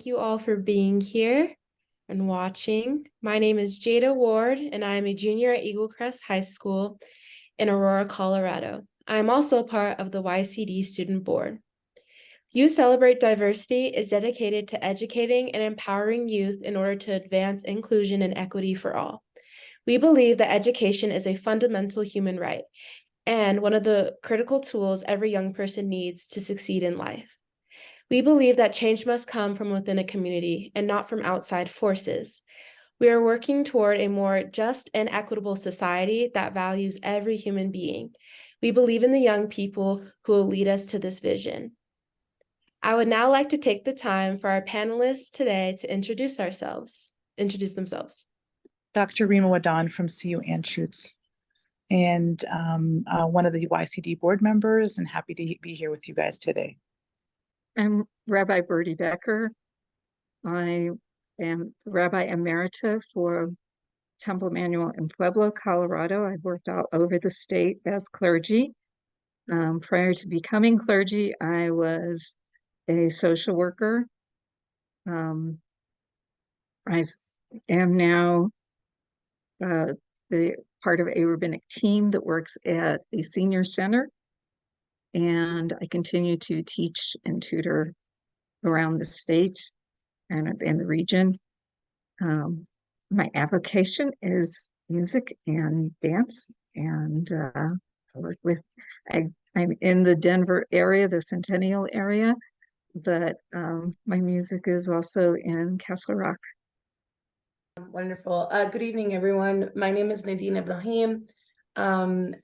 you all for being here and watching. My name is Jada Ward, and I am a junior at Eagle Crest High School in Aurora, Colorado. I am also a part of the YCD Student Board. Youth Celebrate Diversity is dedicated to educating and empowering youth in order to advance inclusion and equity for all. We believe that education is a fundamental human right and one of the critical tools every young person needs to succeed in life. We believe that change must come from within a community and not from outside forces. We are working toward a more just and equitable society that values every human being. We believe in the young people who will lead us to this vision. I would now like to take the time for our panelists today to introduce themselves. Dr. Rima Wadan from CU Anschutz, and one of the YCD board members, and happy to be here with you guys today. I'm Rabbi Birdie Becker. I am Rabbi Emerita for Temple Manuel in Pueblo, Colorado. I've worked all over the state as clergy. Prior to becoming clergy, I was a social worker. I am now the part of a rabbinic team that works at a senior center, and I continue to teach and tutor around the state and in the region. My avocation is music and dance, and I work with, I'm in the Denver area, the Centennial area, but my music is also in Castle Rock. Wonderful. Good evening, everyone. My name is Nadine Ibrahim, and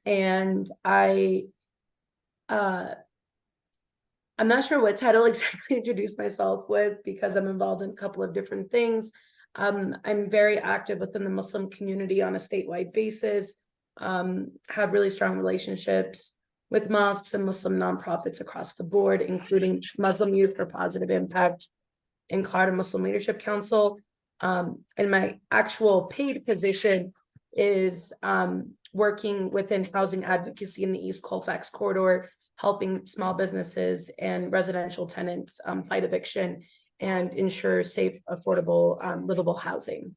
I'm not sure what title exactly to introduce myself with because I'm involved in a couple of different things. I'm very active within the Muslim community on a statewide basis, have really strong relationships with mosques and Muslim nonprofits across the board, including Muslim Youth for Positive Impact and Colorado Muslim Leadership Council. And my actual paid position is working within housing advocacy in the East Colfax corridor, helping small businesses and residential tenants fight eviction and ensure safe, affordable, livable housing.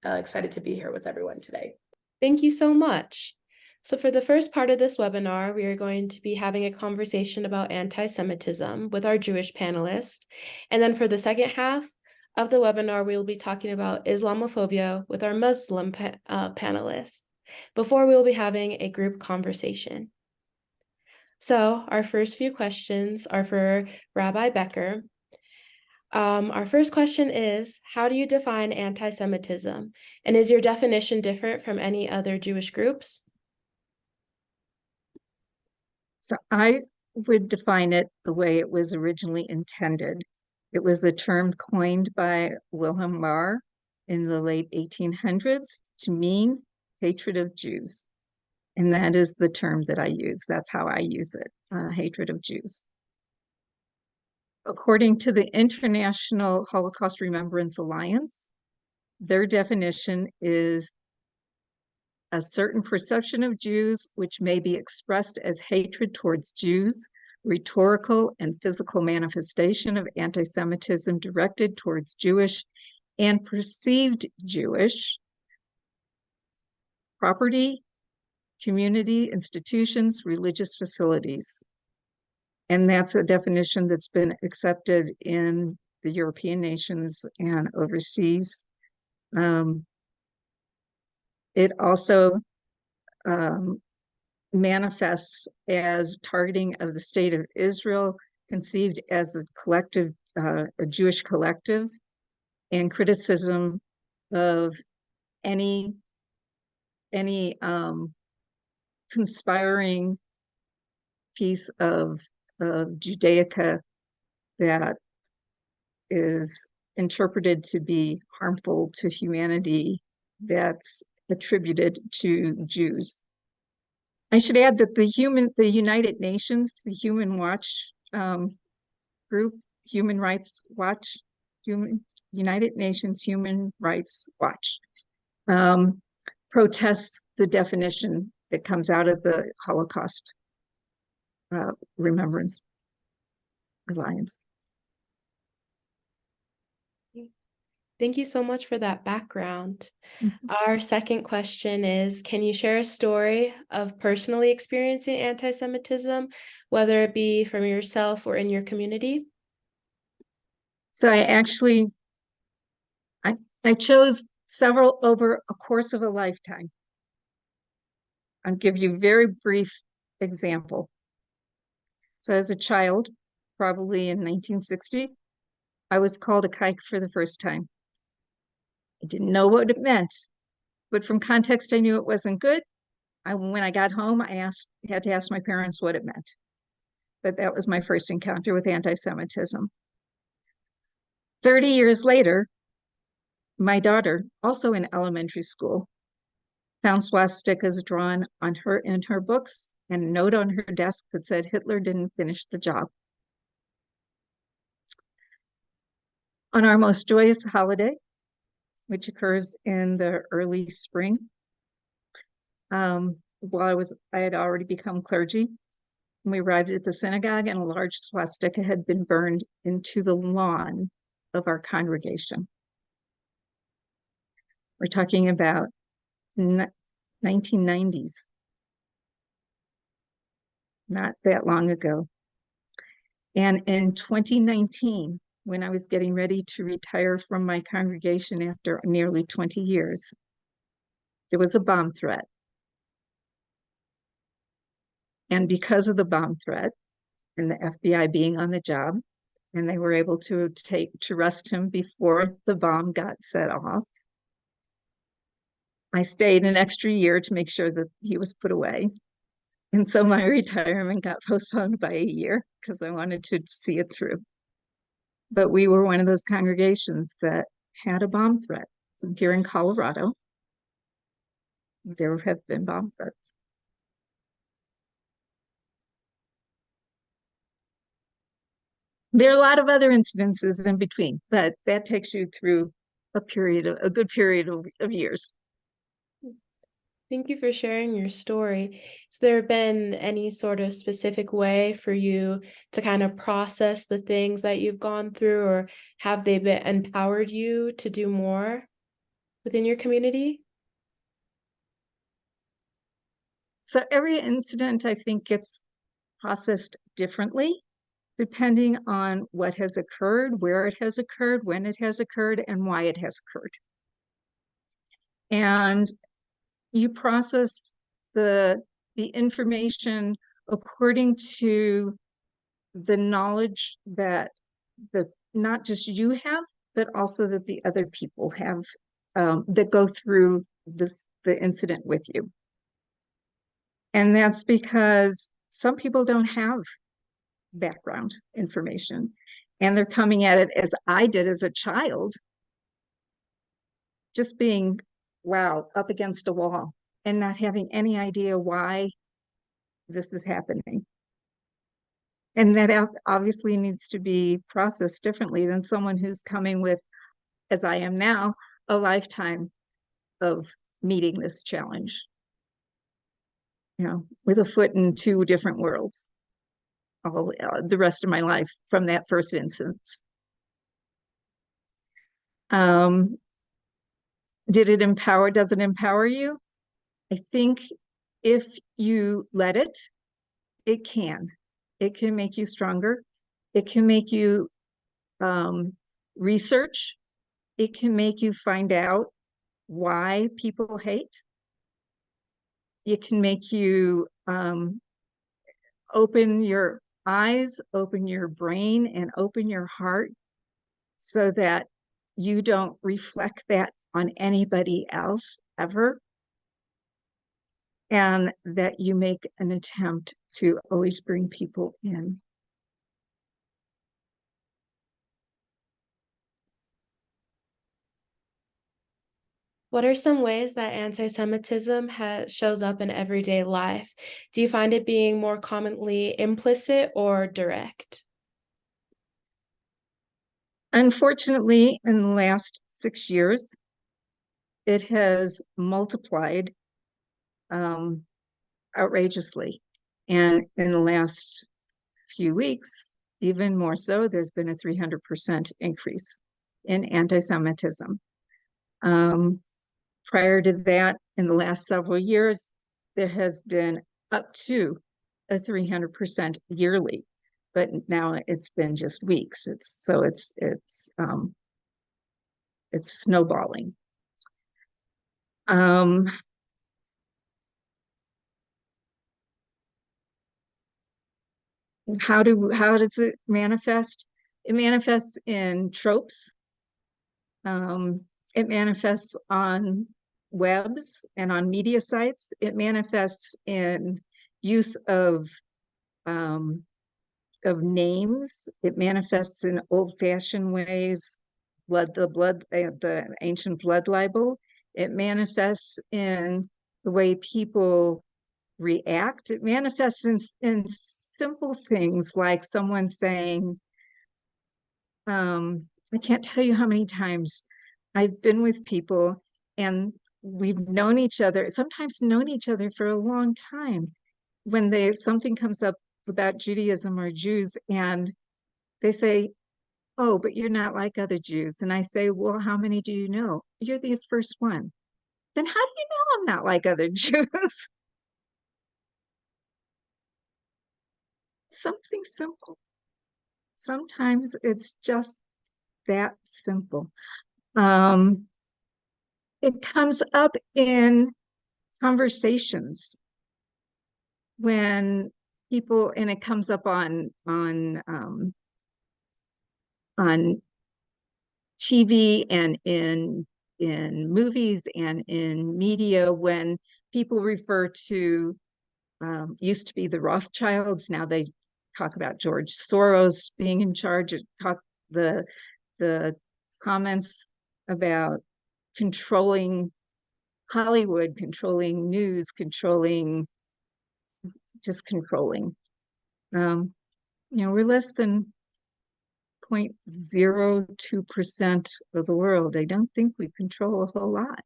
Excited to be here with everyone today. Thank you so much. So for the first part of this webinar, we are going to be having a conversation about anti-Semitism with our Jewish panelists. And then for the second half of the webinar, we will be talking about Islamophobia with our Muslim panelists, before we will be having a group conversation. So our first few questions are for Rabbi Becker. Our first question is, how do you define anti-Semitism? And is your definition different from any other Jewish groups? So I would define it the way it was originally intended. It was a term coined by Wilhelm Marr in the late 1800s to mean hatred of Jews. And that is the term that I use. That's how I use it, hatred of Jews. According to the International Holocaust Remembrance Alliance, their definition is a certain perception of Jews which may be expressed as hatred towards Jews, rhetorical and physical manifestation of anti-Semitism directed towards Jewish and perceived Jewish property, community, institutions, religious facilities. And that's a definition that's been accepted in the European nations and overseas. It also manifests as targeting of the state of Israel, conceived as a collective, a Jewish collective, and criticism of any conspiring piece of Judaica that is interpreted to be harmful to humanity that's attributed to Jews. I should add that the United Nations, the Human Watch group, Human Rights Watch, United Nations Human Rights Watch, protests the definition that comes out of the Holocaust Remembrance Alliance. Thank you so much for that background. Mhm. Our second question is, can you share a story of personally experiencing anti-Semitism, whether it be from yourself or in your community? So I chose several over a course of a lifetime. I'll give you a very brief example. So as a child, probably in 1960, I was called a kike for the first time. I didn't know what it meant, but from context, I knew it wasn't good. When I got home, had to ask my parents what it meant. But that was my first encounter with anti-Semitism. 30 years later, my daughter, also in elementary school, found swastikas drawn on her in her books and a note on her desk that said Hitler didn't finish the job. On our most joyous holiday, which occurs in the early spring, while I had already become clergy, we arrived at the synagogue and a large swastika had been burned into the lawn of our congregation. We're talking about 1990s, not that long ago. And in 2019, when I was getting ready to retire from my congregation after nearly 20 years, there was a bomb threat. And because of the bomb threat and the FBI being on the job, and they were able to arrest him before the bomb got set off, I stayed an extra year to make sure that he was put away. And so my retirement got postponed by a year because I wanted to see it through. But we were one of those congregations that had a bomb threat. So here in Colorado, there have been bomb threats. There are a lot of other incidences in between, but that takes you through a good period of years. Thank you for sharing your story. Has there been any sort of specific way for you to kind of process the things that you've gone through, or have they been empowered you to do more within your community? So every incident, I think, gets processed differently, depending on what has occurred, where it has occurred, when it has occurred, and why it has occurred. And you process the information according to the knowledge that not just you have, but also that the other people have that go through the incident with you. And that's because some people don't have background information, and they're coming at it as I did as a child, just being, wow, up against a wall and not having any idea why this is happening. And that obviously needs to be processed differently than someone who's coming with, as I am now, a lifetime of meeting this challenge, with a foot in two different worlds, all the rest of my life from that first instance. Does it empower you? I think if you let it, it can. It can make you stronger. It can make you research. It can make you find out why people hate. It can make you open your eyes, open your brain, and open your heart so that you don't reflect that on anybody else ever. And that you make an attempt to always bring people in. What are some ways that anti-Semitism shows up in everyday life? Do you find it being more commonly implicit or direct? Unfortunately, in the last 6 years, it has multiplied outrageously. And in the last few weeks, even more so, there's been a 300% increase in anti-Semitism. Prior to that, in the last several years, there has been up to a 300% yearly, but now it's been just weeks. It's snowballing. How does it manifest? It manifests in tropes. It manifests on webs and on media sites. It manifests in use of names. It manifests in old-fashioned ways, the ancient blood libel. It manifests in the way people react. It manifests in simple things like someone saying, I can't tell you how many times I've been with people and we've known each other, sometimes known each other for a long time. When something comes up about Judaism or Jews and they say, oh, but you're not like other Jews. And I say, well, how many do you know? You're the first one. Then how do you know I'm not like other Jews? Something simple. Sometimes it's just that simple. It comes up in conversations when people, and it comes up on TV and in movies and in media when people refer to used to be the Rothschilds, now they talk about George Soros being in charge. The comments about controlling Hollywood, controlling news, just controlling. We're less than 0.02% of the world. I don't think we control a whole lot.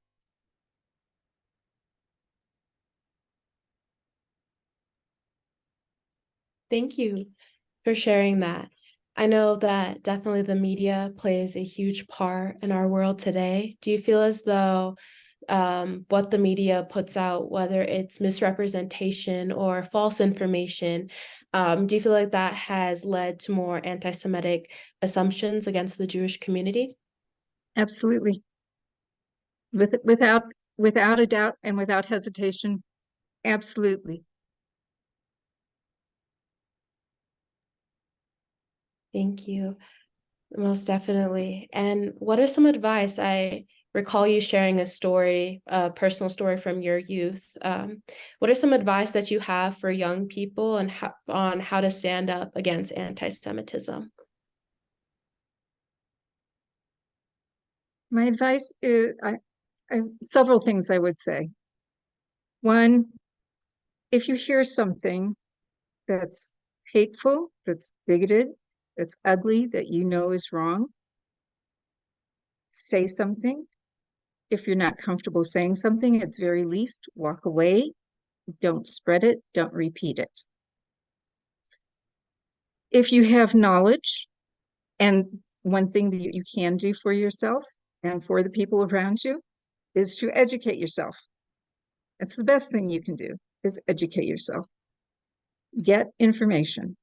Thank you for sharing that. I know that definitely the media plays a huge part in our world today. Do you feel as though what the media puts out, whether it's misrepresentation or false information, do you feel like that has led to more anti-Semitic assumptions against the Jewish community? Absolutely. Without a doubt and without hesitation, absolutely. Thank you. Most definitely. And what is some advice? I recall you sharing a story, a personal story from your youth. What are some advice that you have for young people and on how to stand up against anti-Semitism? My advice is several things I would say. One, if you hear something that's hateful, that's bigoted, that's ugly, that you know is wrong, say something. If you're not comfortable saying something, at the very least, walk away. Don't spread it. Don't repeat it. If you have knowledge, and one thing that you can do for yourself and for the people around you is to educate yourself. That's the best thing you can do, is educate yourself. Get information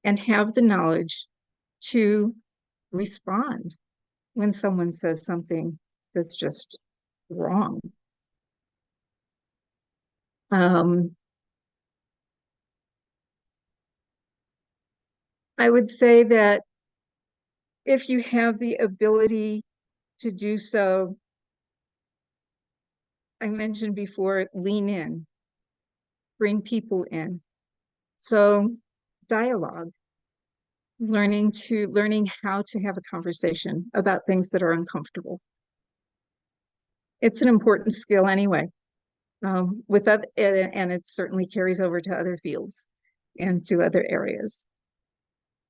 and have the knowledge to respond when someone says something that's just wrong. I would say that if you have the ability to do so, I mentioned before, lean in, bring people in. So dialogue, learning how to have a conversation about things that are uncomfortable. It's an important skill anyway. And it certainly carries over to other fields and to other areas.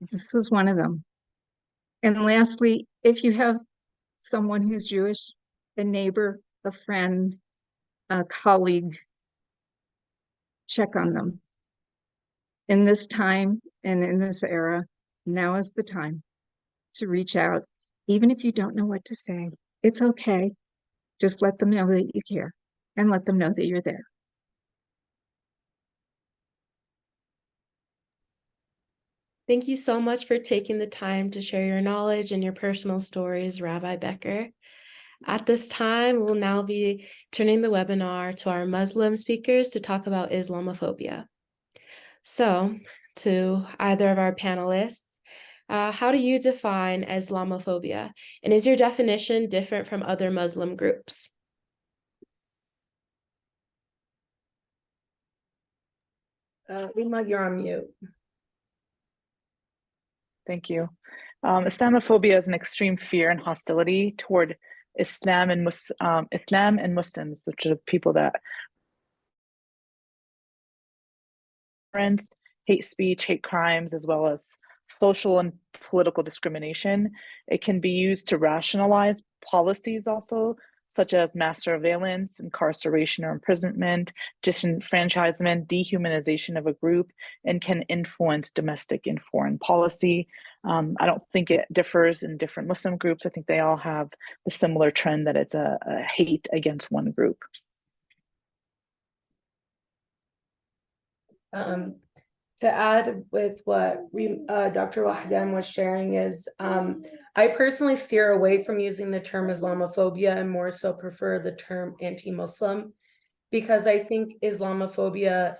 This is one of them. And lastly, if you have someone who's Jewish, a neighbor, a friend, a colleague, check on them. In this time and in this era, now is the time to reach out Even if you don't know what to say, it's okay. Just let them know that you care and let them know that you're there. Thank you so much for taking the time to share your knowledge and your personal stories, Rabbi Becker. At this time, we'll now be turning the webinar to our Muslim speakers to talk about Islamophobia. So, to either of our panelists, how do you define Islamophobia? And is your definition different from other Muslim groups? Rima, you're on mute. Thank you. Islamophobia is an extreme fear and hostility toward Islam and Muslims, which are the people that hate speech, hate crimes, as well as social and political discrimination. It can be used to rationalize policies also, such as mass surveillance, incarceration or imprisonment, disenfranchisement, dehumanization of a group, and can influence domestic and foreign policy. I don't think it differs in different Muslim groups. I think they all have the similar trend that it's a hate against one group. To add with what Dr. Wahdan was sharing is, I personally steer away from using the term Islamophobia and more so prefer the term anti-Muslim, because I think Islamophobia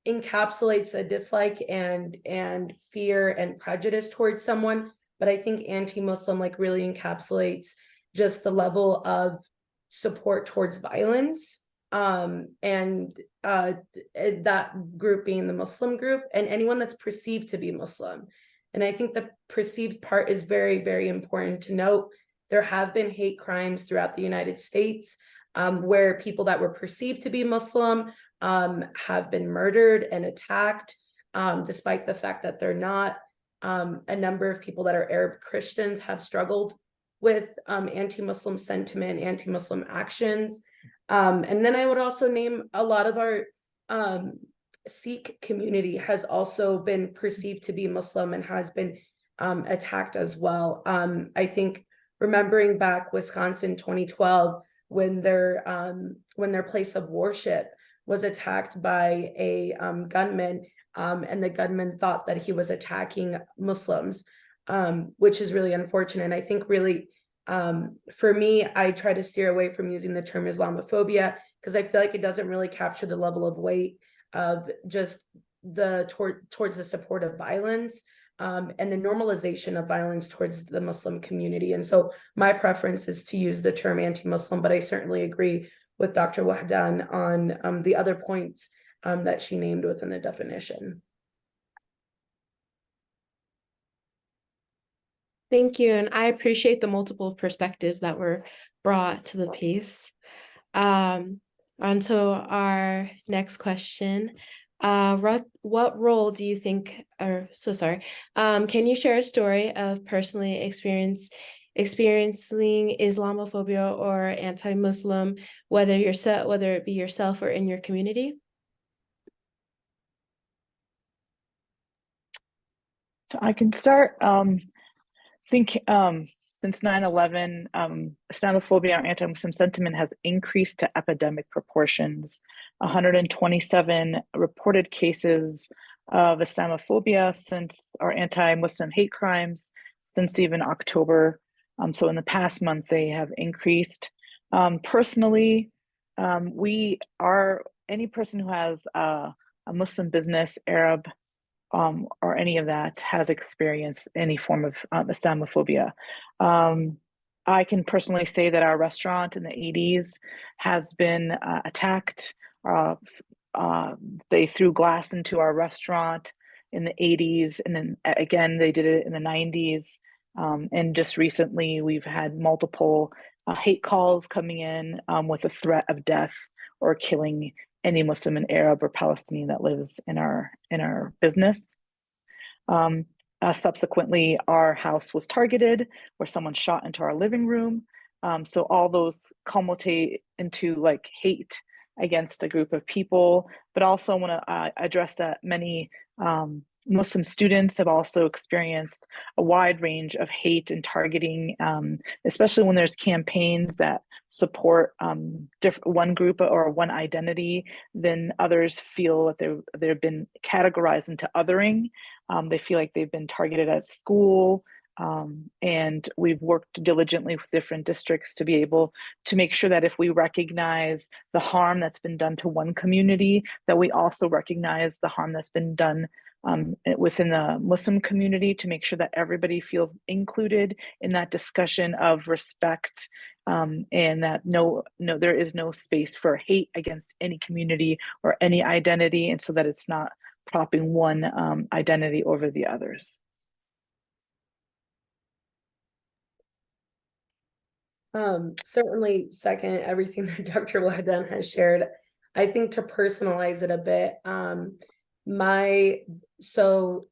encapsulates a dislike and fear and prejudice towards someone, but I think anti-Muslim like really encapsulates just the level of support towards violence, and that group being the Muslim group and anyone that's perceived to be Muslim. And I think the perceived part is very, very important to note. There have been hate crimes throughout the United States, where people that were perceived to be Muslim have been murdered and attacked, despite the fact that they're not. A number of people that are Arab Christians have struggled with anti-Muslim sentiment, anti-Muslim actions. And then I would also name a lot of our Sikh community has also been perceived to be Muslim and has been attacked as well. I think remembering back Wisconsin 2012, when their place of worship was attacked by a gunman, and the gunman thought that he was attacking Muslims, which is really unfortunate. And I think really, for me, I try to steer away from using the term Islamophobia because I feel like it doesn't really capture the level of weight of just towards the support of violence, and the normalization of violence towards the Muslim community. And so my preference is to use the term anti-Muslim, but I certainly agree with Dr. Wahdan on the other points that she named within the definition. Thank you, and I appreciate the multiple perspectives that were brought to the piece. On to our next question. What role do you think, can you share a story of personally experiencing Islamophobia or anti-Muslim, whether it be yourself or in your community? So I can start. Think since 9/11, Islamophobia or anti-Muslim sentiment has increased to epidemic proportions. 127 reported cases of Islamophobia since our anti-Muslim hate crimes since even October. So in the past month, they have increased. Personally, any person who has a Muslim business, Arab, or any of that has experienced any form of Islamophobia. I can personally say that our restaurant in the 80s has been attacked. They threw glass into our restaurant in the 80s, and then again, they did it in the 90s. And just recently, we've had multiple hate calls coming in with a threat of death or killing any Muslim and Arab or Palestinian that lives in our business. Subsequently, our house was targeted where someone shot into our living room. So all those culminate into like hate against a group of people, but also want to address that many Muslim students have also experienced a wide range of hate and targeting, especially when there's campaigns that support one group or one identity, then others feel that they've been categorized into othering. They feel like they've been targeted at school. And we've worked diligently with different districts to be able to make sure that if we recognize the harm that's been done to one community, that we also recognize the harm that's been done within the Muslim community, to make sure that everybody feels included in that discussion of respect, and that there is no space for hate against any community or any identity, and so that it's not propping one identity over the others. Certainly second everything that Dr. Wadan has shared. I think to personalize it a bit, so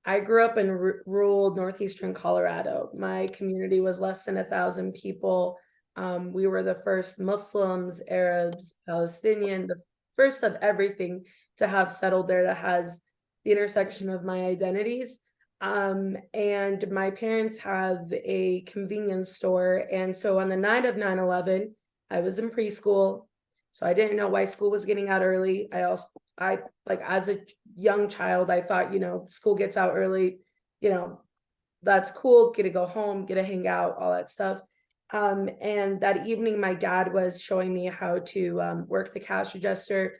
I grew up in rural northeastern Colorado. My community was less than 1,000 people. We were the first Muslims, Arabs, Palestinian, the first of everything to have settled there, that has the intersection of my identities. And my parents have a convenience store. And so on the night of 9/11, I was in preschool. So I didn't know why school was getting out early. I like, as a young child, I thought, school gets out early, that's cool, get to go home, get to hang out, all that stuff. And that evening, my dad was showing me how to work the cash register.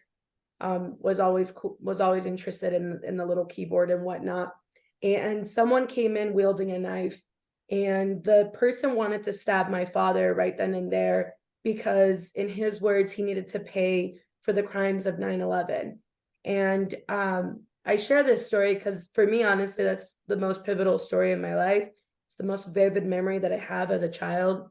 Was always interested in the little keyboard and whatnot. And someone came in wielding a knife, and the person wanted to stab my father right then and there, because in his words, he needed to pay for the crimes of 9/11. And I share this story because for me, honestly, that's the most pivotal story in my life. It's the most vivid memory that I have as a child.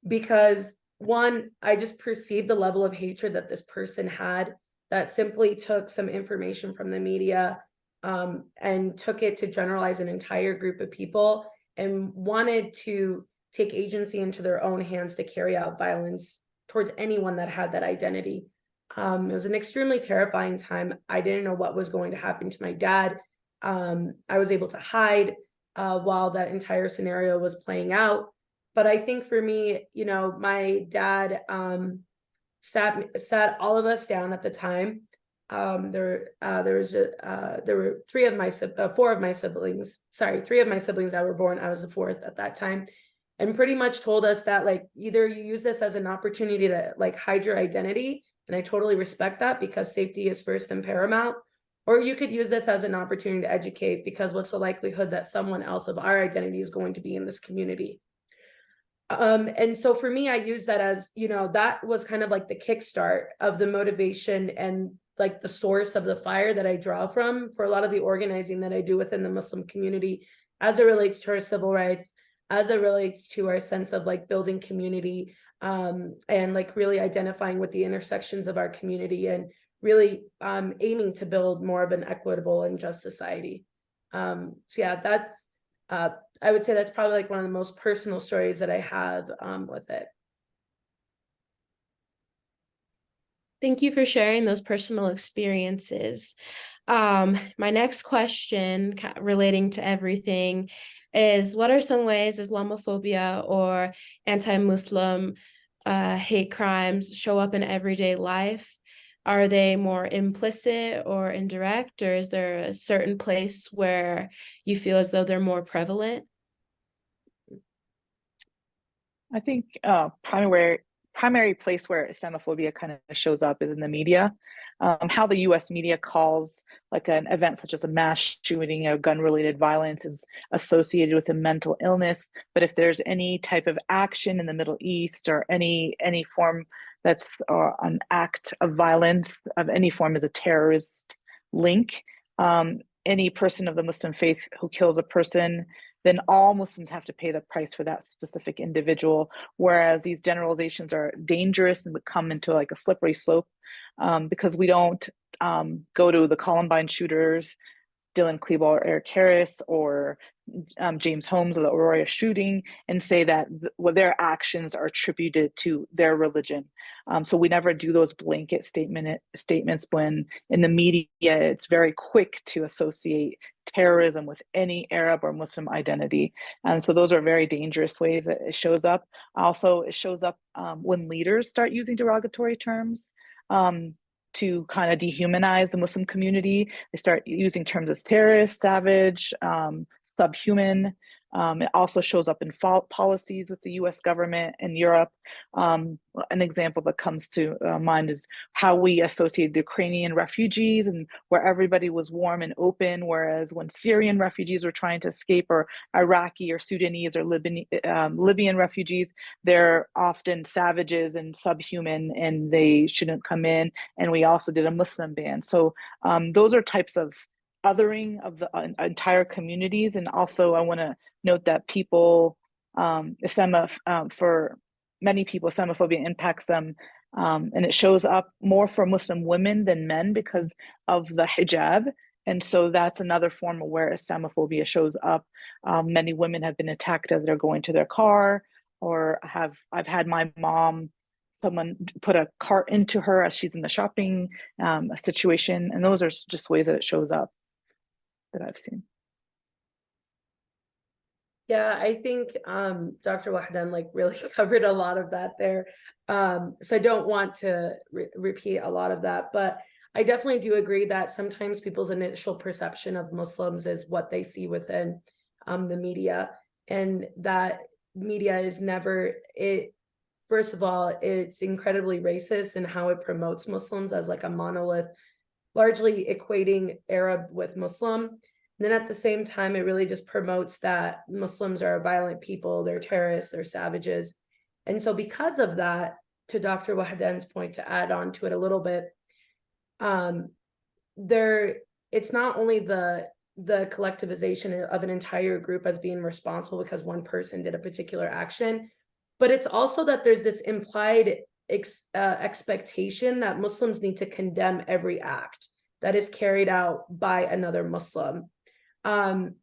Because one, I just perceived the level of hatred that this person had, that simply took some information from the media and took it to generalize an entire group of people, and wanted to take agency into their own hands to carry out violence towards anyone that had that identity. It was an extremely terrifying time. I didn't know what was going to happen to my dad. I was able to hide while that entire scenario was playing out. But I think for me, my dad sat all of us down at the time. There were four of my siblings. Sorry, three of my siblings that were born. I was the fourth at that time, and pretty much told us that, like, either you use this as an opportunity to like hide your identity, and I totally respect that, because safety is first and paramount, or you could use this as an opportunity to educate, because what's the likelihood that someone else of our identity is going to be in this community? And so for me, I use that as, that was kind of like the kickstart of the motivation and like the source of the fire that I draw from for a lot of the organizing that I do within the Muslim community, as it relates to our civil rights, as it relates to our sense of like building community, and like really identifying with the intersections of our community, and really aiming to build more of an equitable and just society. So yeah, that's I would say that's probably like one of the most personal stories that I have with it. Thank you for sharing those personal experiences. My next question relating to everything is, what are some ways Islamophobia or anti-Muslim hate crimes show up in everyday life? Are they more implicit or indirect, or is there a certain place where you feel as though they're more prevalent? I think primary place where Islamophobia kind of shows up is in the media. How the U.S. media calls like an event such as a mass shooting or gun-related violence is associated with a mental illness. But if there's any type of action in the Middle East or any form that's an act of violence of any form is a terrorist link, any person of the Muslim faith who kills a person, then all Muslims have to pay the price for that specific individual. Whereas these generalizations are dangerous and would come into like a slippery slope, because we don't go to the Columbine shooters Dylan Klebold or Eric Harris or James Holmes of the Aurora shooting, and say that their actions are attributed to their religion. So we never do those blanket statements when in the media it's very quick to associate terrorism with any Arab or Muslim identity. And so those are very dangerous ways that it shows up. Also, it shows up when leaders start using derogatory terms to kind of dehumanize the Muslim community. They start using terms as terrorist, savage, subhuman. It also shows up in policies with the US government and Europe. An example that comes to mind is how we associate the Ukrainian refugees and where everybody was warm and open, whereas when Syrian refugees were trying to escape, or Iraqi or Sudanese or Libyan refugees, they're often savages and subhuman and they shouldn't come in. And we also did a Muslim ban. So those are types of othering of the entire communities. And also I want to note that people, for many people, Islamophobia impacts them, and it shows up more for Muslim women than men because of the hijab. And so that's another form of where Islamophobia shows up. Many women have been attacked as they're going to their car, or I've had my mom, someone put a cart into her as she's in the shopping situation. And those are just ways that it shows up that I've seen. Yeah, I think Dr. Wahdan like really covered a lot of that there. So I don't want to repeat a lot of that, but I definitely do agree that sometimes people's initial perception of Muslims is what they see within the media, and that media is never it. First of all, it's incredibly racist in how it promotes Muslims as like a monolith, largely equating Arab with Muslim. And then at the same time, it really just promotes that Muslims are a violent people, they're terrorists, they're savages. And so because of that, to Dr. Wahdan's point, to add on to it a little bit, it's not only the collectivization of an entire group as being responsible because one person did a particular action, but it's also that there's this implied expectation that Muslims need to condemn every act that is carried out by another Muslim. And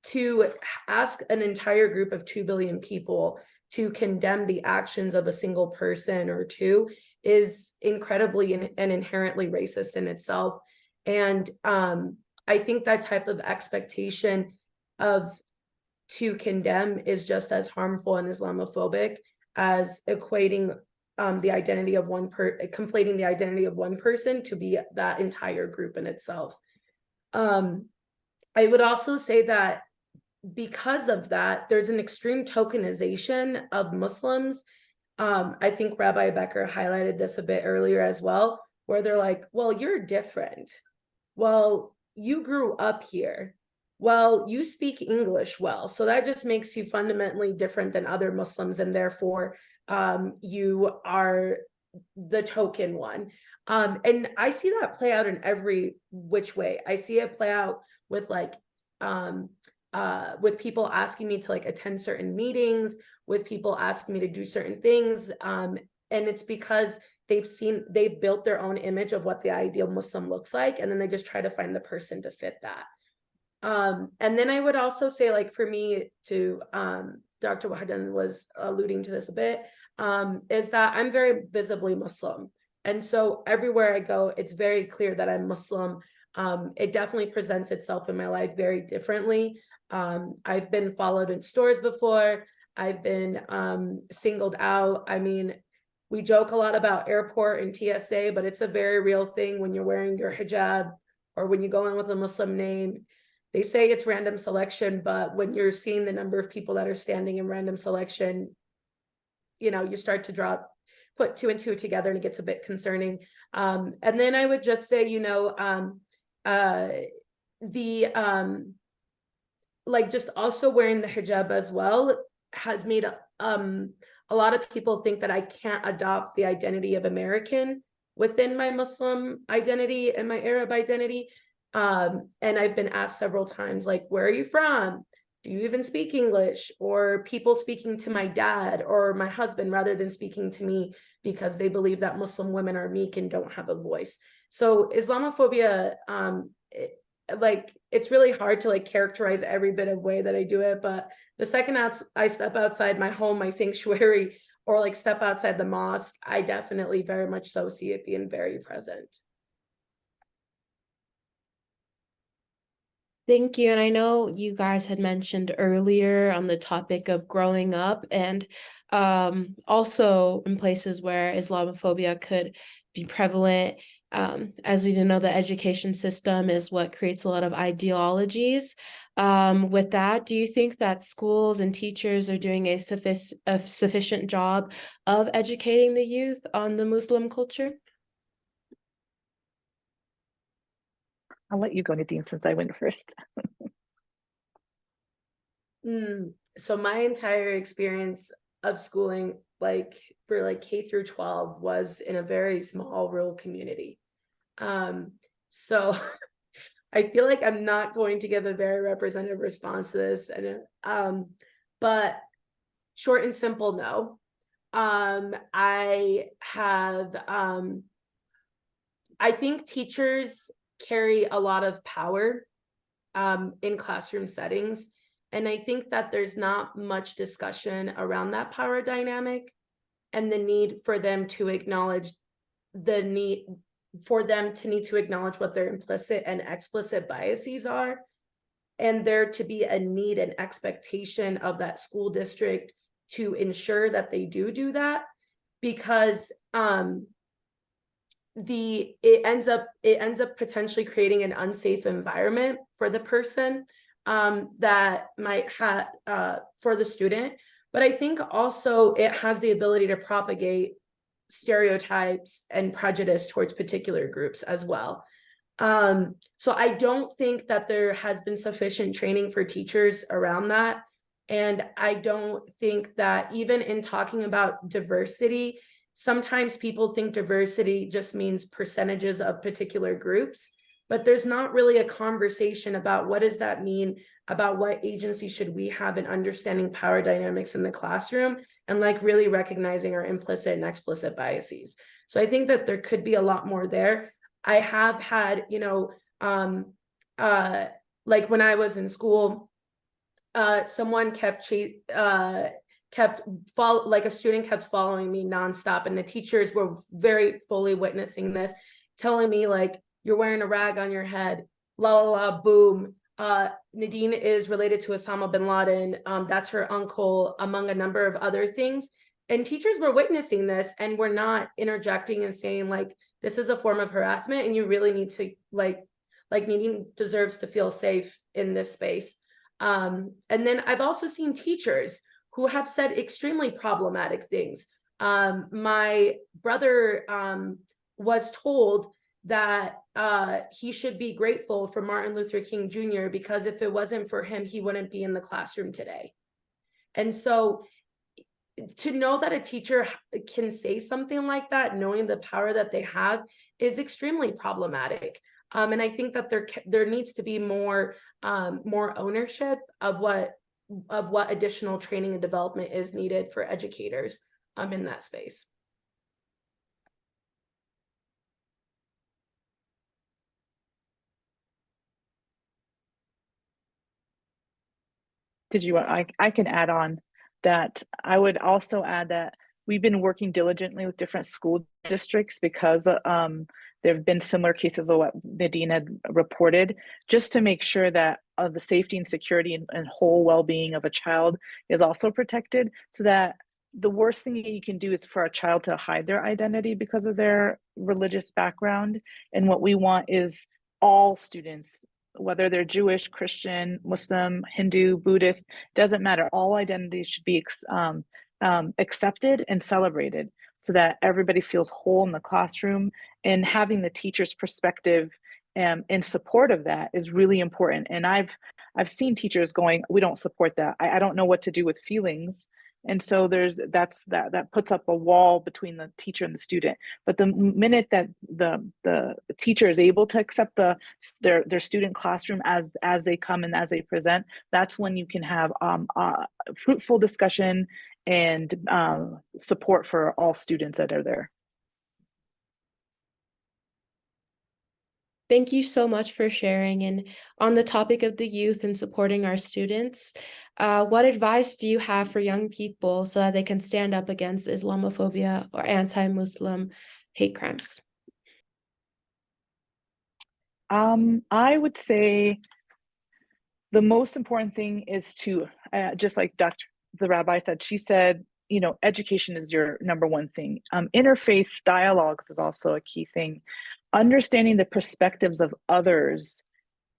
to ask an entire group of 2 billion people to condemn the actions of a single person or two is incredibly and inherently racist in itself. And I think that type of expectation to condemn is just as harmful and Islamophobic as equating the identity of conflating the identity of one person to be that entire group in itself. I would also say that because of that, there's an extreme tokenization of Muslims. I think Rabbi Becker highlighted this a bit earlier as well, where they're like, well, you're different. Well, you grew up here. Well, you speak English well. So that just makes you fundamentally different than other Muslims. And therefore, you are the token one. And I see that play out in every which way. I see it play out with like with people asking me to like attend certain meetings, with people asking me to do certain things, and it's because they've built their own image of what the ideal Muslim looks like, and then they just try to find the person to fit that. And then I would also say, like, for me, to Dr. Wahdan was alluding to this a bit, is that I'm very visibly Muslim, and so everywhere I go, it's very clear that I'm Muslim. It definitely presents itself in my life very differently. I've been followed in stores before. I've been singled out. I mean, we joke a lot about airport and TSA, but it's a very real thing when you're wearing your hijab or when you go in with a Muslim name. They say it's random selection, but when you're seeing the number of people that are standing in random selection, you start to put two and two together, and it gets a bit concerning. And then I would just say, like just also wearing the hijab as well has made a lot of people think that I can't adopt the identity of American within my Muslim identity and my Arab identity. And I've been asked several times, like, where are you from? Do you even speak English? Or people speaking to my dad or my husband rather than speaking to me because they believe that Muslim women are meek and don't have a voice. So Islamophobia like it's really hard to like characterize every bit of way that I do it, but the second I step outside my home, my sanctuary, or like step outside the mosque, I definitely very much so see it being very present. Thank you. And I know you guys had mentioned earlier on the topic of growing up and also in places where Islamophobia could be prevalent. As we know, the education system is what creates a lot of ideologies. With that, do you think that schools and teachers are doing a sufficient job of educating the youth on the Muslim culture? I'll let you go, Nadine, since I went first. So my entire experience of schooling, like for like K through 12, was in a very small rural community. So I feel like I'm not going to give a very representative response to this, and but short and simple, no. I have I think teachers carry a lot of power in classroom settings. And I think that there's not much discussion around that power dynamic and the need for them to acknowledge the need for them to need to acknowledge what their implicit and explicit biases are, and there to be a need and expectation of that school district to ensure that they do that, because it ends up potentially creating an unsafe environment for the person that might have for the student. But I think also it has the ability to propagate stereotypes and prejudice towards particular groups as well. So I don't think that there has been sufficient training for teachers around that. And I don't think that even in talking about diversity, sometimes people think diversity just means percentages of particular groups, but there's not really a conversation about what does that mean, about what agency should we have in understanding power dynamics in the classroom, and like really recognizing our implicit and explicit biases. So I think that there could be a lot more there. I have had, like when I was in school, someone like a student kept following me nonstop, and the teachers were very fully witnessing this, telling me like, you're wearing a rag on your head, la la la, boom. Nadine is related to Osama bin Laden. That's her uncle, among a number of other things. And teachers were witnessing this and were not interjecting and saying like, this is a form of harassment and you really need to like Nadine deserves to feel safe in this space. And then I've also seen teachers who have said extremely problematic things. My brother was told that he should be grateful for Martin Luther King Jr. because if it wasn't for him, he wouldn't be in the classroom today. And so to know that a teacher can say something like that, knowing the power that they have, is extremely problematic. And I think that there needs to be more ownership of what additional training and development is needed for educators in that space. I can add on that. I would also add that we've been working diligently with different school districts because there have been similar cases of what Nadine had reported, just to make sure that the safety and security and whole well-being of a child is also protected, so that the worst thing you can do is for a child to hide their identity because of their religious background. And what we want is all students, whether they're Jewish, Christian, Muslim, Hindu, Buddhist, doesn't matter. All identities should be accepted and celebrated so that everybody feels whole in the classroom. And having the teacher's perspective in support of that is really important. And I've seen teachers going, we don't support that. I don't know what to do with feelings. And so that puts up a wall between the teacher and the student. But the minute that the teacher is able to accept their student classroom as they come and as they present, that's when you can have fruitful discussion and support for all students that are there. Thank you so much for sharing. And on the topic of the youth and supporting our students, what advice do you have for young people so that they can stand up against Islamophobia or anti-Muslim hate crimes? I would say the most important thing is to, just like the rabbi said, she said, you know, education is your number one thing. Interfaith dialogues is also a key thing. Understanding the perspectives of others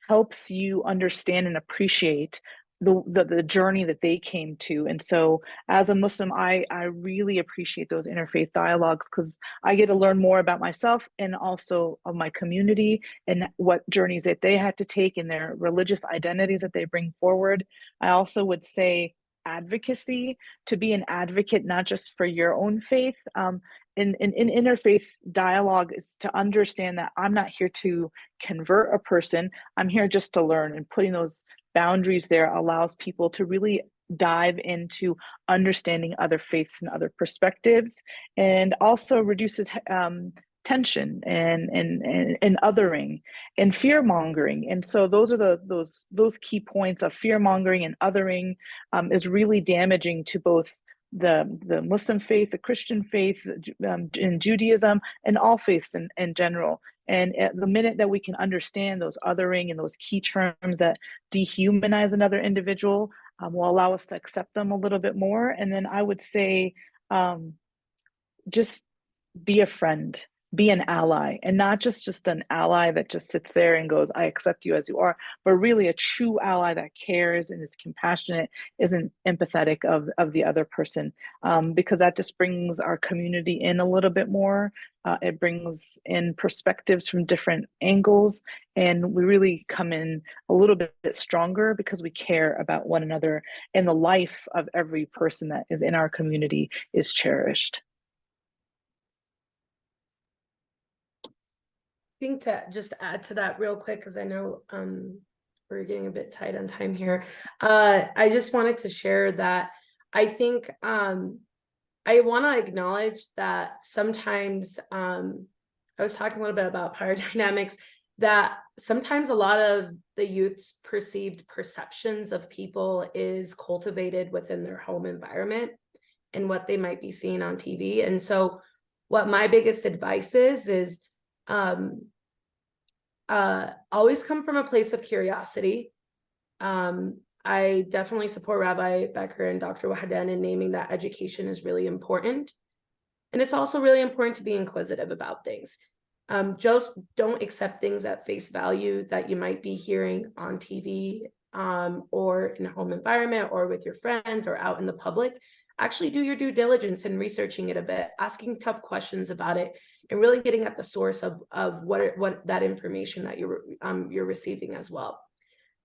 helps you understand and appreciate the journey that they came to. And so as a Muslim, I really appreciate those interfaith dialogues because I get to learn more about myself and also of my community and what journeys that they had to take and their religious identities that they bring forward. I also would say advocacy, to be an advocate, not just for your own faith. In interfaith dialogue is to understand that I'm not here to convert a person. I'm here just to learn, and putting those boundaries there allows people to really dive into understanding other faiths and other perspectives, and also reduces tension and othering and fear mongering. And so those are those key points of fear mongering and othering is really damaging to both the Muslim faith, the Christian faith, in Judaism, and all faiths in general. And at the minute that we can understand those othering and those key terms that dehumanize another individual, will allow us to accept them a little bit more. And then I would say, just be a friend, be an ally, and not just an ally that just sits there and goes, I accept you as you are, but really a true ally that cares and is compassionate, isn't empathetic of the other person, because that just brings our community in a little bit more. It brings in perspectives from different angles, and we really come in a little bit stronger because we care about one another, and the life of every person that is in our community is cherished. Think to just add to that real quick, because I know we're getting a bit tight on time here. I just wanted to share that I think I want to acknowledge that sometimes I was talking a little bit about power dynamics, that sometimes a lot of the youth's perceived perceptions of people is cultivated within their home environment and what they might be seeing on TV. And so what my biggest advice is always come from a place of curiosity. I definitely support Rabbi Becker and Dr. Wahden in naming that education is really important. And it's also really important to be inquisitive about things. Just don't accept things at face value that you might be hearing on TV, or in a home environment or with your friends or out in the public. Actually do your due diligence in researching it a bit, asking tough questions about it, and really getting at the source of what that information that you're receiving as well.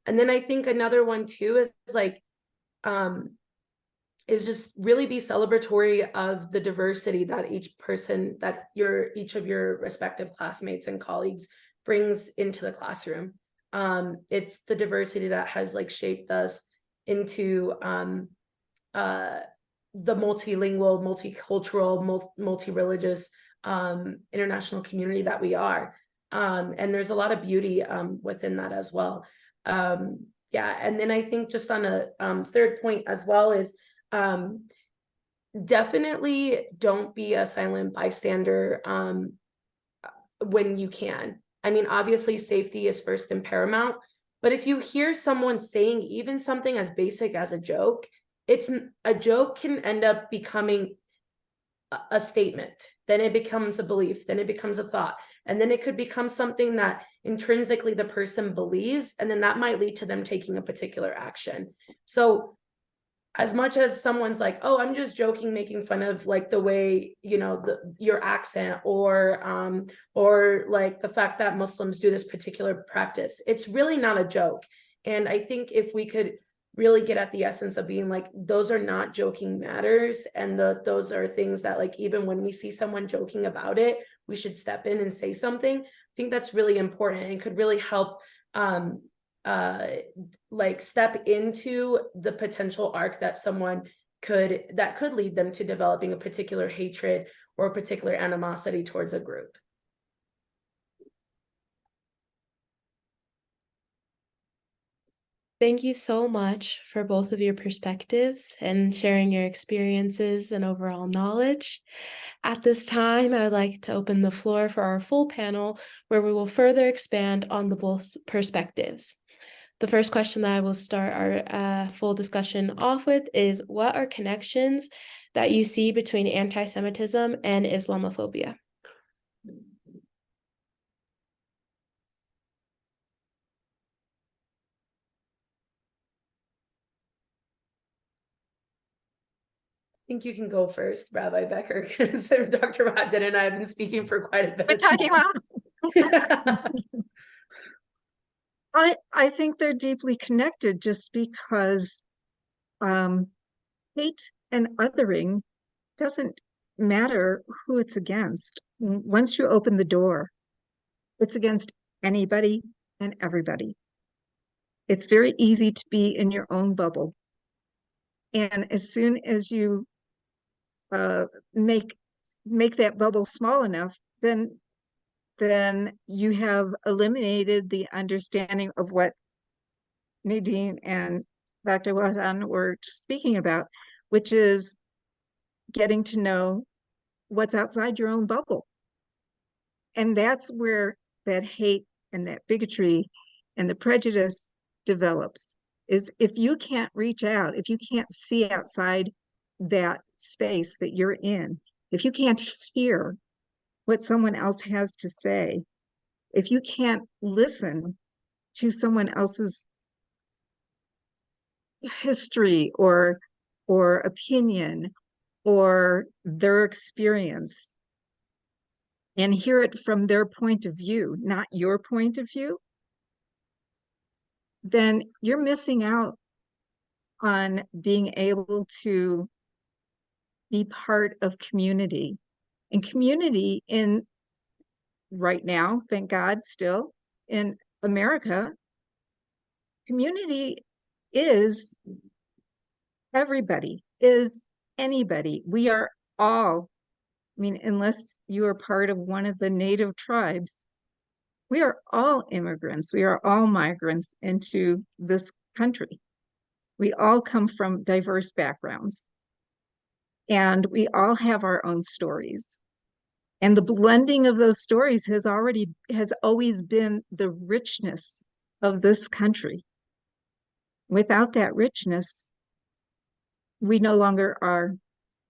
And then I think another one too is like is just really be celebratory of the diversity that each of your respective classmates and colleagues brings into the classroom. It's the diversity that has like shaped us into the multilingual, multicultural, multi-religious international community that we are. And there's a lot of beauty within that as well. Yeah, and then I think just on a third point as well is definitely don't be a silent bystander when you can. I mean, obviously safety is first and paramount, but if you hear someone saying even something as basic as a joke, a joke can end up becoming a statement, then it becomes a belief, then it becomes a thought, and then it could become something that intrinsically the person believes, and then that might lead to them taking a particular action. So as much as someone's like, oh, I'm just joking, making fun of like the way, you know, your accent, or like the fact that Muslims do this particular practice, it's really not a joke. And I think if we could really get at the essence of being like, those are not joking matters, and those are things that like, even when we see someone joking about it, we should step in and say something. I think that's really important and could really help like step into the potential arc that someone could lead them to developing a particular hatred or a particular animosity towards a group. Thank you so much for both of your perspectives and sharing your experiences and overall knowledge. At this time, I would like to open the floor for our full panel, where we will further expand on the both perspectives. The first question that I will start our full discussion off with is, what are connections that you see between anti-Semitism and Islamophobia? I think you can go first, Rabbi Becker, because Dr. Rodden and I have been speaking for quite a bit. We're talking about. I think they're deeply connected, just because hate and othering doesn't matter who it's against. Once you open the door, it's against anybody and everybody. It's very easy to be in your own bubble. And as soon as you make that bubble small enough, then you have eliminated the understanding of what Nadine and Dr. Wazan were speaking about, which is getting to know what's outside your own bubble. And that's where that hate and that bigotry and the prejudice develops, is if you can't reach out, if you can't see outside that space that you're in, if you can't hear what someone else has to say, if you can't listen to someone else's history or opinion or their experience, and hear it from their point of view, not your point of view, then you're missing out on being able to be part of community. And community in right now, thank God, still in America, community is everybody, is anybody. We are all, I mean, unless you are part of one of the native tribes, we are all immigrants. We are all migrants into this country. We all come from diverse backgrounds, and we all have our own stories. And the blending of those stories has always been the richness of this country. Without that richness, we no longer are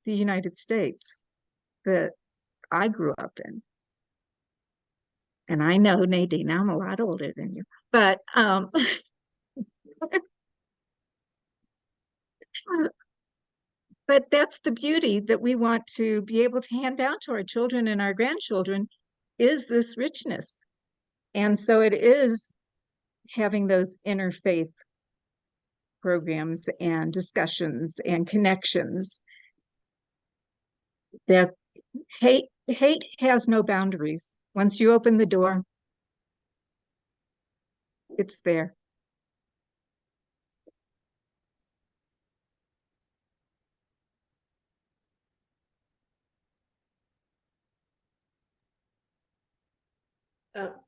the United States that I grew up in. And I know, Nadine, I'm a lot older than you, but but that's the beauty that we want to be able to hand down to our children and our grandchildren, is this richness. And so it is having those interfaith programs and discussions and connections, that hate has no boundaries. Once you open the door, it's there.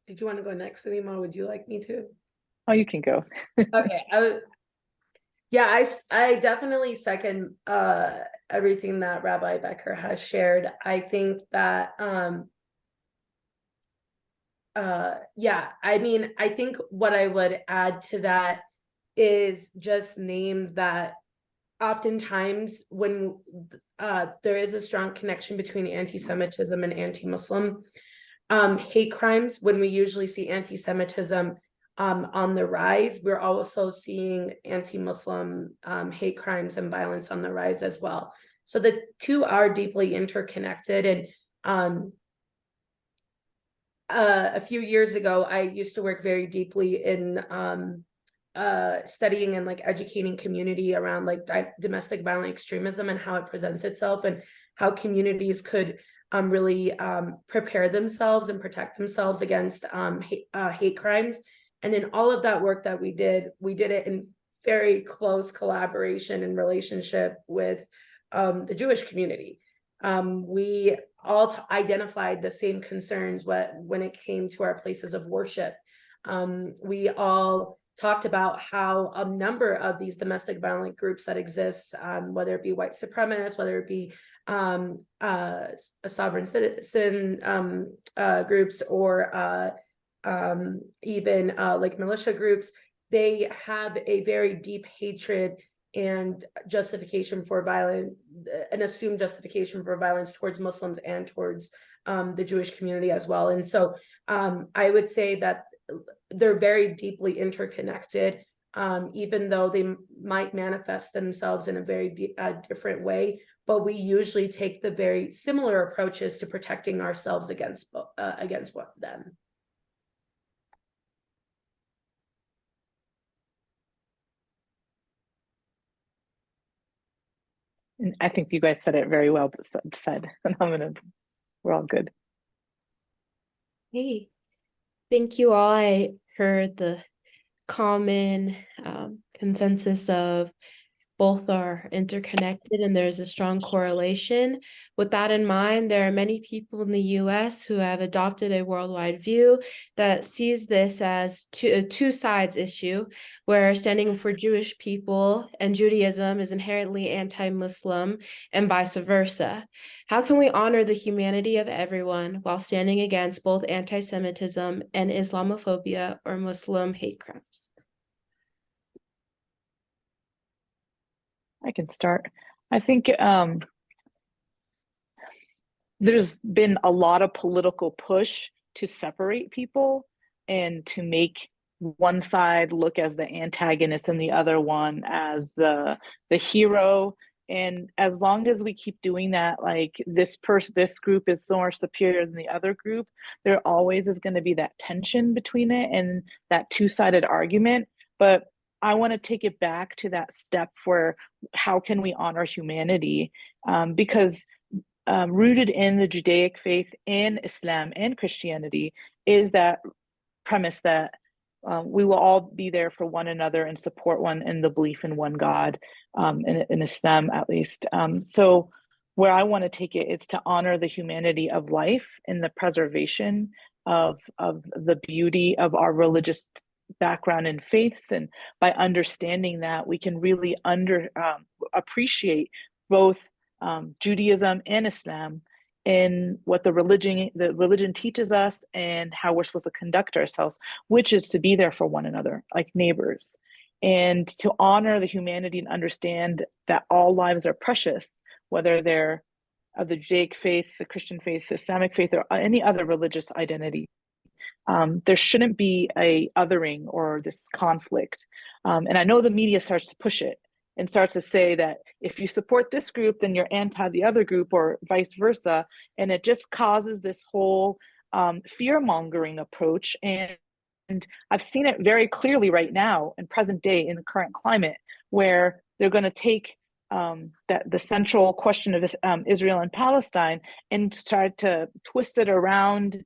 Did you want to go next, Anima? Would you like me to? Oh, you can go. Okay. I definitely second everything that Rabbi Becker has shared. I think that I think what I would add to that is just name that oftentimes when there is a strong connection between anti-Semitism and anti-Muslim hate crimes, when we usually see anti-Semitism on the rise, we're also seeing anti-Muslim hate crimes and violence on the rise as well. So the two are deeply interconnected. And a few years ago, I used to work very deeply in studying and like educating community around like domestic violent extremism and how it presents itself, and how communities could really prepare themselves and protect themselves against hate crimes. And in all of that work that we did it in very close collaboration and relationship with the Jewish community. We all identified the same concerns when it came to our places of worship. We all talked about how a number of these domestic violent groups that exist, whether it be white supremacists, whether it be sovereign citizen groups, or even like militia groups, they have a very deep hatred and justification for violence, an assumed justification for violence towards Muslims and towards the Jewish community as well. And so I would say that they're very deeply interconnected, even though they might manifest themselves in a very different way. But we usually take the very similar approaches to protecting ourselves against them. I think you guys said it very well said. We're all good. Hey, thank you all. I heard the common consensus of both are interconnected and there's a strong correlation. With that in mind, there are many people in the US who have adopted a worldwide view that sees this as a two sides issue, where standing for Jewish people and Judaism is inherently anti-Muslim and vice versa. How can we honor the humanity of everyone while standing against both anti-Semitism and Islamophobia or Muslim hate crimes? I can start. I think there's been a lot of political push to separate people and to make one side look as the antagonist and the other one as the hero. And as long as we keep doing that, like this group is more superior than the other group, there always is going to be that tension between it and that two-sided argument. But I want to take it back to that step where how can we honor humanity? Because rooted in the Judaic faith and Islam and Christianity is that premise that we will all be there for one another and support one in the belief in one God, in Islam at least. So where I want to take it is to honor the humanity of life and the preservation of the beauty of our religious background and faiths, and by understanding that we can really appreciate both Judaism and Islam in what the religion teaches us and how we're supposed to conduct ourselves, which is to be there for one another like neighbors, and to honor the humanity and understand that all lives are precious, whether they're of the Judaic faith, the Christian faith, the Islamic faith, or any other religious identity. There shouldn't be a othering or this conflict. And I know the media starts to push it and starts to say that if you support this group, then you're anti the other group or vice versa. And it just causes this whole fear-mongering approach. And I've seen it very clearly right now in present day in the current climate, where they're going to take the central question of Israel and Palestine and start to twist it around,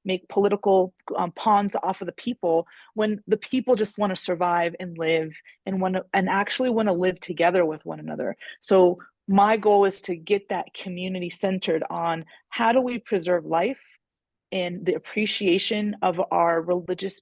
make political pawns off of the people, when the people just want to survive and live and actually want to live together with one another. So my goal is to get that community centered on how do we preserve life and the appreciation of our religious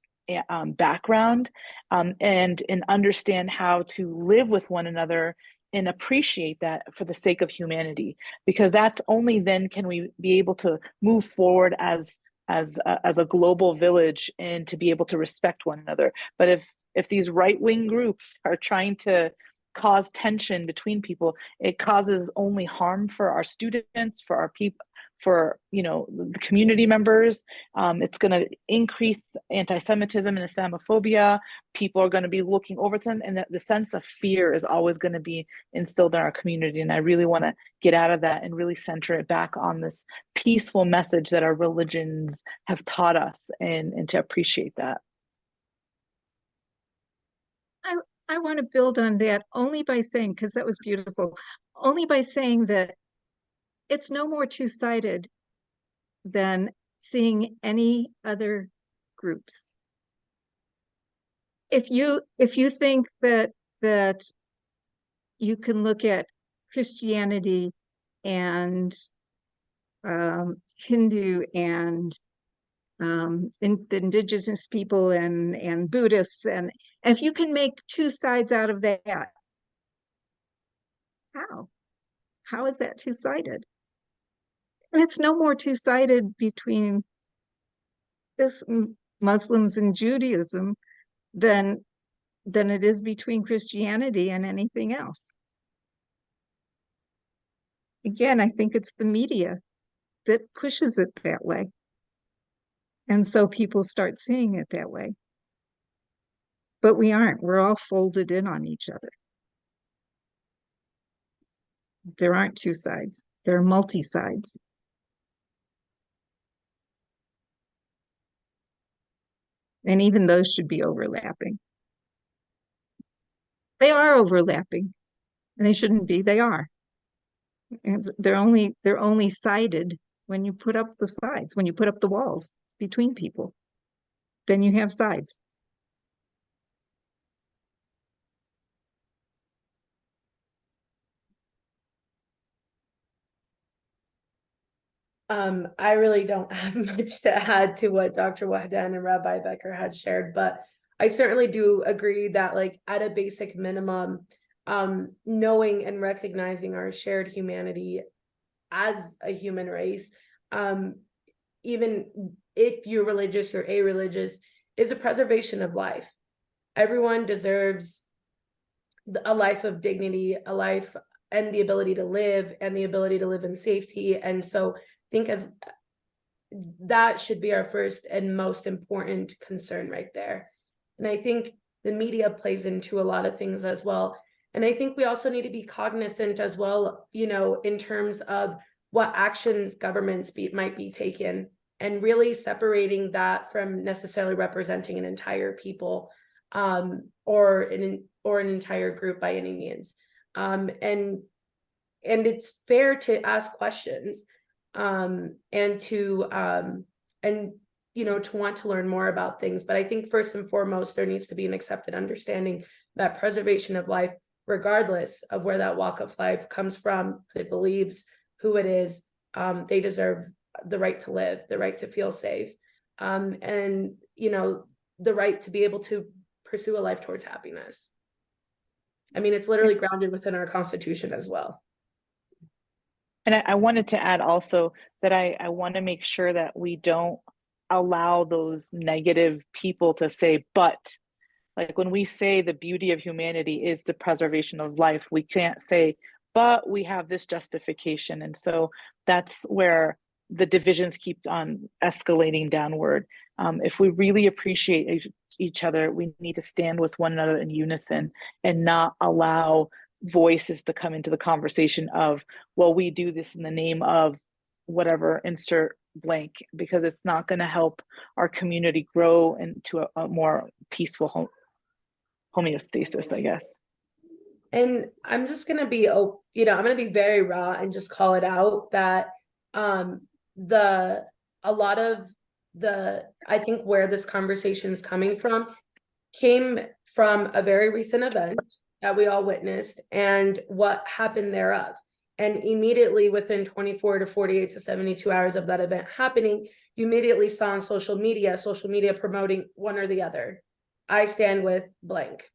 background, and understand how to live with one another and appreciate that for the sake of humanity, because that's only then can we be able to move forward as a global village and to be able to respect one another. But if these right-wing groups are trying to cause tension between people, it causes only harm for our students, for our people, for the community members. It's going to increase anti-Semitism and Islamophobia. People are going to be looking over to them, and the sense of fear is always going to be instilled in our community. And I really want to get out of that and really center it back on this peaceful message that our religions have taught us, and to appreciate that. I want to build on that only by saying, because that was beautiful, only by saying that it's no more two-sided than seeing any other groups. If you think that you can look at Christianity and Hindu and the indigenous people and Buddhists, and if you can make two sides out of that, how is that two-sided? And it's no more two-sided between this Muslims and Judaism than it is between Christianity and anything else. Again, I think it's the media that pushes it that way. And so people start seeing it that way. But we aren't. We're all folded in on each other. There aren't two sides. There are multi-sides. And even those should be overlapping. They are overlapping. And they shouldn't be. They are. And they're only sided when you put up the sides, when you put up the walls between people. Then you have sides. I really don't have much to add to what Dr. Wahdan and Rabbi Becker had shared, but I certainly do agree that, like, at a basic minimum, knowing and recognizing our shared humanity as a human race, even if you're religious or a-religious, is a preservation of life. Everyone deserves a life of dignity, a life and the ability to live, and the ability to live in safety. And so I think as that should be our first and most important concern right there. And I think the media plays into a lot of things as well. And I think we also need to be cognizant as well, you know, in terms of what actions governments might be taken, and really separating that from necessarily representing an entire people, or an entire group by any means. And it's fair to ask questions, and to you know, to want to learn more about things. But I think first and foremost, there needs to be an accepted understanding that preservation of life, regardless of where that walk of life comes from, it believes, who it is, they deserve the right to live, the right to feel safe, and, you know, the right to be able to pursue a life towards happiness. I mean, it's literally grounded within our Constitution as well. And I wanted to add also that I want to make sure that we don't allow those negative people to say, but, like, when we say the beauty of humanity is the preservation of life, we can't say, but we have this justification. And so that's where the divisions keep on escalating downward. If we really appreciate each other, we need to stand with one another in unison and not allow voices to come into the conversation of, well, we do this in the name of whatever, insert blank, because it's not going to help our community grow into a more peaceful homeostasis, I guess. And I'm just going to be, you know, I'm going to be very raw and just call it out that a lot of I think where this conversation is coming from came from a very recent event that we all witnessed and what happened thereof. And immediately within 24 to 48 to 72 hours of that event happening, you immediately saw on social media promoting one or the other. I stand with blank.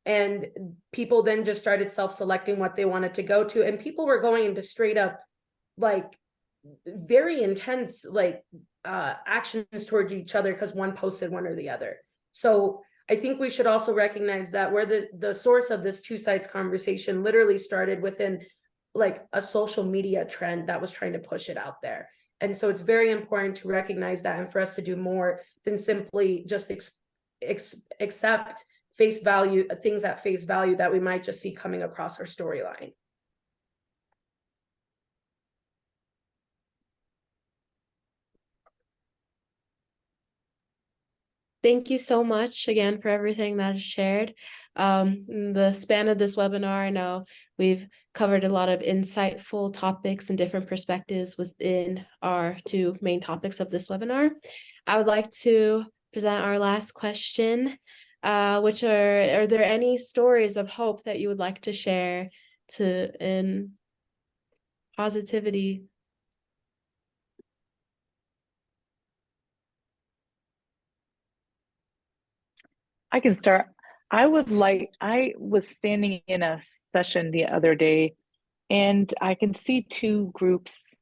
And people then just started self-selecting what they wanted to go to. And people were going into straight up, like, very intense, like, actions towards each other because one posted one or the other. So I think we should also recognize that where the source of this two sides conversation literally started within, like, a social media trend that was trying to push it out there. And so it's very important to recognize that, and for us to do more than simply just accept face value, things at face value that we might just see coming across our storyline. Thank you so much again for everything that is shared. In the span of this webinar, I know we've covered a lot of insightful topics and different perspectives within our two main topics of this webinar. I would like to present our last question, which are there any stories of hope that you would like to share in positivity? I can start. I was standing in a session the other day, and I can see two groups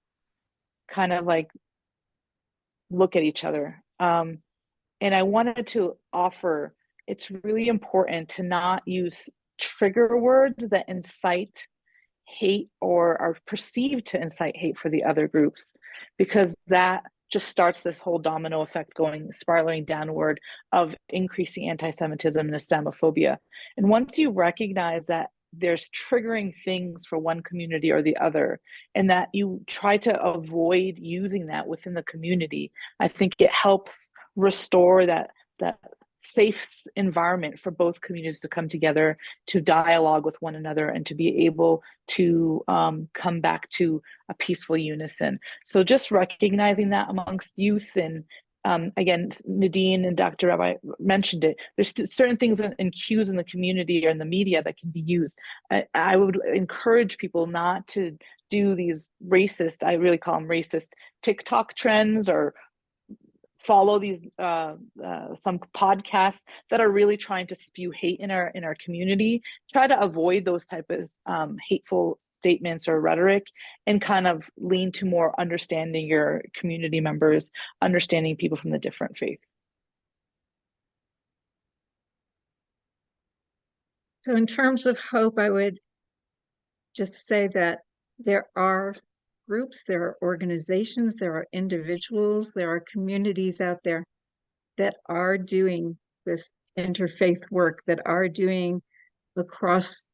kind of like look at each other. And I wanted to offer it's really important to not use trigger words that incite hate or are perceived to incite hate for the other groups, because that just starts this whole domino effect going spiraling downward of increasing anti-Semitism and Islamophobia. And once you recognize that there's triggering things for one community or the other, and that you try to avoid using that within the community, I think it helps restore that safe environment for both communities to come together, to dialogue with one another, and to be able to come back to a peaceful unison. So just recognizing that amongst youth, and again, Nadine and Dr. Rabbi mentioned it, there's certain things and cues in the community or in the media that can be used. I would encourage people not to do these racist, I really call them racist, TikTok trends, or follow these some podcasts that are really trying to spew hate in our community. Try to avoid those type of hateful statements or rhetoric, and kind of lean to more understanding your community members, understanding people from the different faiths. So in terms of hope, I would just say that there are groups, there are organizations, there are individuals, there are communities out there that are doing this interfaith work, that are doing across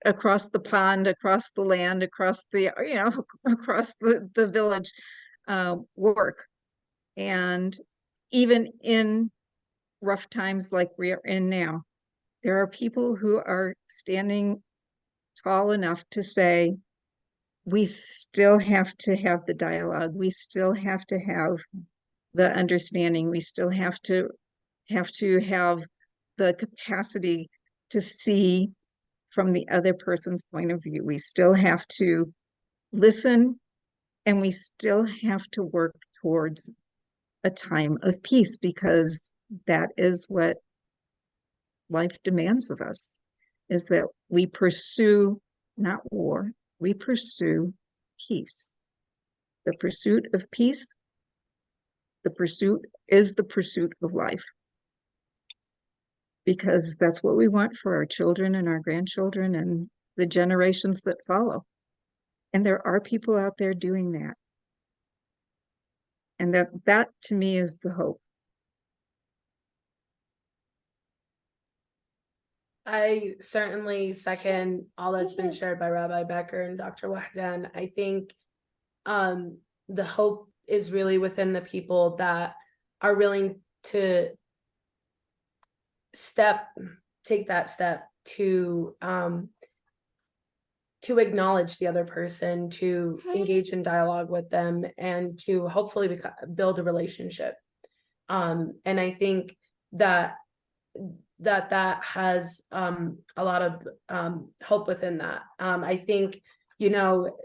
the pond, across the land, across the across the village work. And even in rough times like we are in now, there are people who are standing tall enough to say, we still have to have the dialogue, we still have to have the understanding, we still have to have the capacity to see from the other person's point of view. We still have to listen, and we still have to work towards a time of peace, because that is what life demands of us, is that we pursue not war, we pursue peace. The pursuit of peace, the pursuit is the pursuit of life, because that's what we want for our children and our grandchildren and the generations that follow. And there are people out there doing that. And that to me is the hope. I certainly second all that's been shared by Rabbi Becker and Dr. Wahdan. I think the hope is really within the people that are willing to take that step to acknowledge the other person, to engage in dialogue with them, and to hopefully build a relationship. And I think that has a lot of hope within that. I think,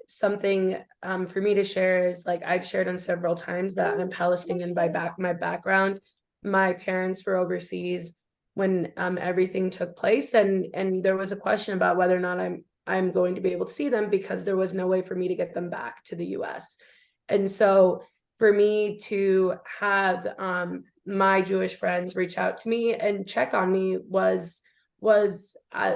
something for me to share is, like I've shared on several times, that I'm Palestinian by my background. My parents were overseas when everything took place, and there was a question about whether or not I'm going to be able to see them, because there was no way for me to get them back to the US. And so for me to have my Jewish friends reach out to me and check on me was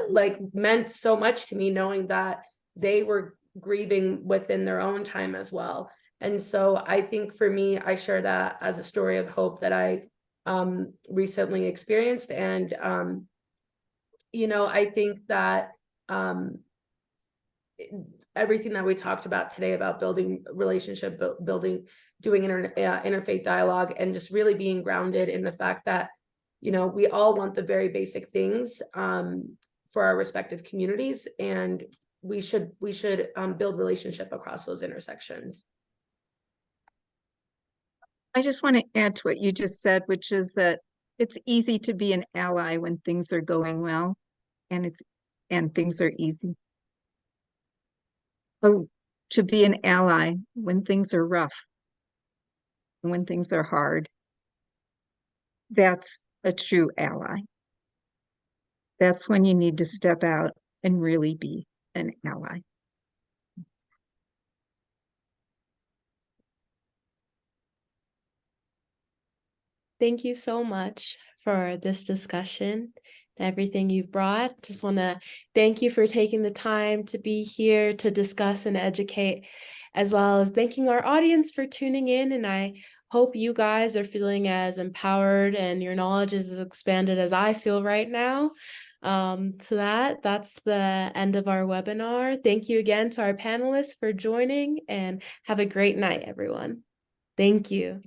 like meant so much to me, knowing that they were grieving within their own time as well. And so I think for me, I share that as a story of hope that I recently experienced. And I think that everything that we talked about today about building relationship, doing interfaith dialogue, and just really being grounded in the fact that, we all want the very basic things for our respective communities, and we should build relationship across those intersections. I just want to add to what you just said, which is that it's easy to be an ally when things are going well, and things are easy. Oh, to be an ally when things are rough, when things are hard, that's a true ally. that's when you need to step out and really be an ally. Thank you so much for this discussion and everything you've brought. Just want to thank you for taking the time to be here to discuss and educate, as well as thanking our audience for tuning in. And I hope you guys are feeling as empowered and your knowledge is as expanded as I feel right now. That's the end of our webinar. Thank you again to our panelists for joining, and have a great night, everyone. Thank you.